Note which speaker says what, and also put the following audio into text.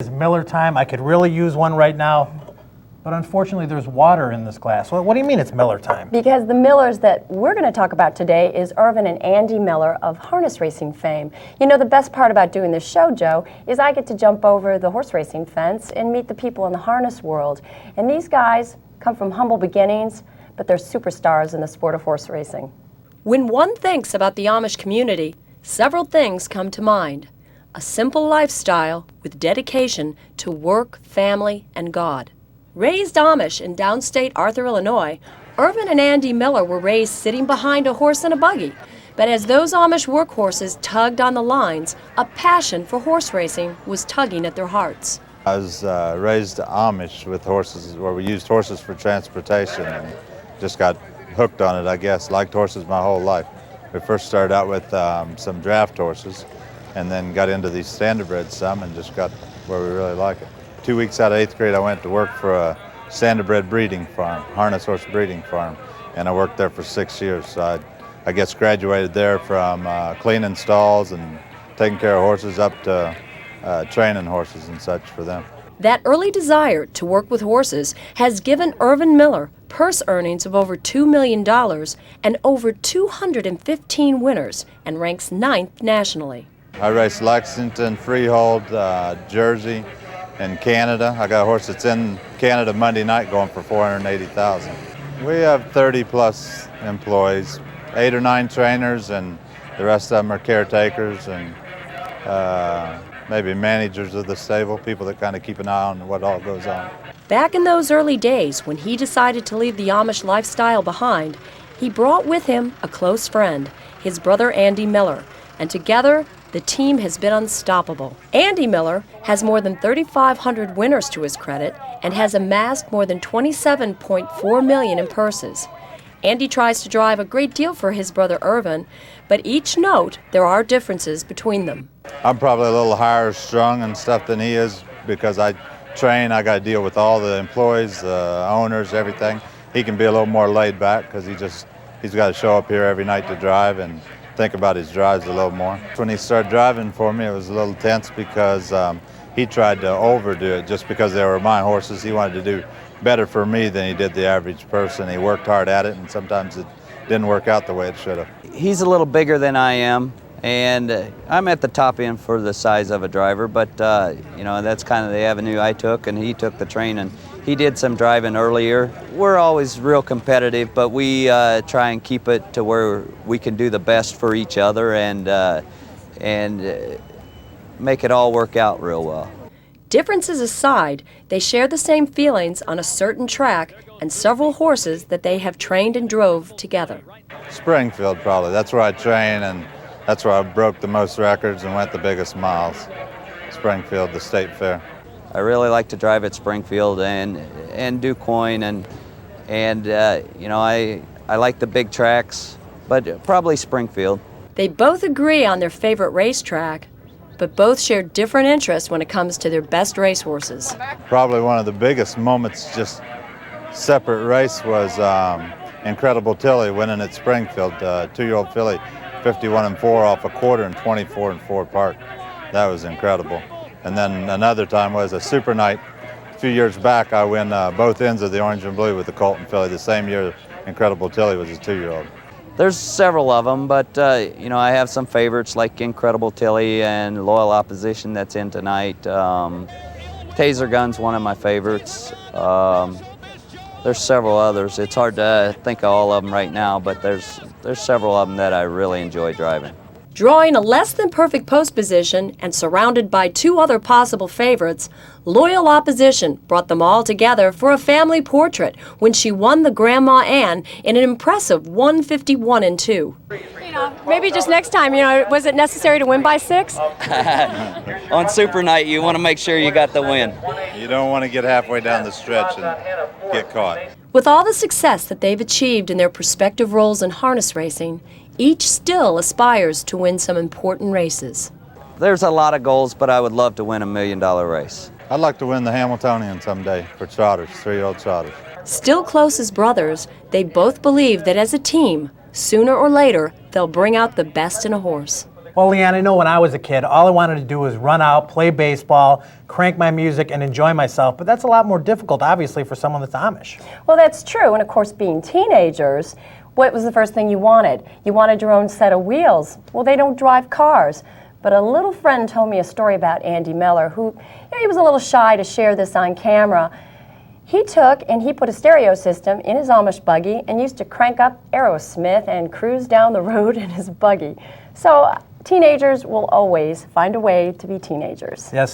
Speaker 1: It's Miller time. I could really use one right now, but unfortunately there's water in this glass. Well, what do you mean it's Miller time?
Speaker 2: Because the Millers that we're going to talk about today is ERVIN and Andy Miller of harness racing fame. You know, the best part about doing this show, Joe, is I get to jump over the horse racing fence and meet the people in the harness world. And these guys come from humble beginnings, but they're superstars in the sport of horse racing. When one thinks about the Amish community, several things come to mind. A simple lifestyle with dedication to work, family, and God. Raised Amish in downstate Arthur, Illinois, ERVIN and Andy Miller were raised sitting behind a horse and a buggy. But as those Amish workhorses tugged on the lines, a passion for horse racing was tugging at their hearts.
Speaker 3: I was raised Amish with horses, where we used horses for transportation, and just got hooked on it, I guess. Liked horses my whole life. We first started out with some draft horses, and then got into these standardbred some, and just got where we really like it. 2 weeks out of 8th grade, I went to work for a standardbred breeding farm, harness horse breeding farm, and I worked there for 6 years. So I guess graduated there from cleaning stalls and taking care of horses up to training horses and such for them.
Speaker 2: That early desire to work with horses has given ERVIN Miller purse earnings of over $2 million and over 215 winners, and ranks 9th nationally.
Speaker 3: I race Lexington, Freehold, Jersey, and Canada. I got a horse that's in Canada Monday night going for $480,000. We have 30 plus employees, 8 or 9 trainers, and the rest of them are caretakers and maybe managers of the stable, people that kind of keep an eye on what all goes on.
Speaker 2: Back in those early days when he decided to leave the Amish lifestyle behind, he brought with him a close friend, his brother Andy Miller, and together the team has been unstoppable. Andy Miller has more than 3,500 winners to his credit and has amassed more than $27.4 million in purses. Andy tries to drive a great deal for his brother ERVIN, but each note there are differences between them.
Speaker 3: I'm probably a little higher strung and stuff than he is because I train. I got to deal with all the employees, owners, everything. He can be a little more laid back because he's got to show up here every night to drive and think about his drives a little more. When he started driving for me, it was a little tense because he tried to overdo it just because they were my horses. He wanted to do better for me than he did the average person. He worked hard at it, and sometimes it didn't work out the way it should have.
Speaker 4: He's a little bigger than I am, and I'm at the top end for the size of a driver, but you know, that's kind of the avenue I took, and he took the training. He did some driving earlier. We're always real competitive, but we try and keep it to where we can do the best for each other and make it all work out real well.
Speaker 2: Differences aside, they share the same feelings on a certain track and several horses that they have trained and drove together.
Speaker 3: Springfield, probably. That's where I train, and that's where I broke the most records and went the biggest miles. Springfield, the state fair.
Speaker 4: I really like to drive at Springfield and Du Quoin, and you know, I like the big tracks, but probably Springfield.
Speaker 2: They both agree on their favorite racetrack, but both share different interests when it comes to their best racehorses.
Speaker 3: Probably one of the biggest moments, just separate race, was Incredible Tilly winning at Springfield, 2-year-old filly, 51-4 off a quarter and 24-4 park. That was incredible. And then another time was a super night. A few years back, I win both ends of the orange and blue with the Colton filly. The same year Incredible Tilly was a 2-year-old.
Speaker 4: There's several of them, but you know, I have some favorites like Incredible Tilly and Loyal Opposition that's in tonight. Taser Gun's one of my favorites. There's several others. It's hard to think of all of them right now, but there's several of them that I really enjoy driving.
Speaker 2: Drawing a less than perfect post position and surrounded by 2 other possible favorites, Loyal Opposition brought them all together for a family portrait when she won the Grandma Ann in an impressive 151-2. You know, maybe just next time, you know, was it necessary to win by 6?
Speaker 4: On Super Night, you want to make sure you got the win.
Speaker 3: You don't want to get halfway down the stretch and get caught.
Speaker 2: With all the success that they've achieved in their prospective roles in harness racing, each still aspires to win some important races.
Speaker 4: There's a lot of goals, but I would love to win $1 million race.
Speaker 3: I'd like to win the Hamiltonian someday for trotters, 3-year-old trotters.
Speaker 2: Still close as brothers, they both believe that as a team, sooner or later, they'll bring out the best in a horse.
Speaker 1: Well, Liane, I know when I was a kid, all I wanted to do was run out, play baseball, crank my music, and enjoy myself. But that's a lot more difficult, obviously, for someone that's Amish.
Speaker 2: Well, that's true. And of course, being teenagers, what was the first thing you wanted? You wanted your own set of wheels. Well, they don't drive cars. But a little friend told me a story about Andy Miller, who, he was a little shy to share this on camera. He took and he put a stereo system in his Amish buggy and used to crank up Aerosmith and cruise down the road in his buggy. So teenagers will always find a way to be teenagers.
Speaker 1: Yes,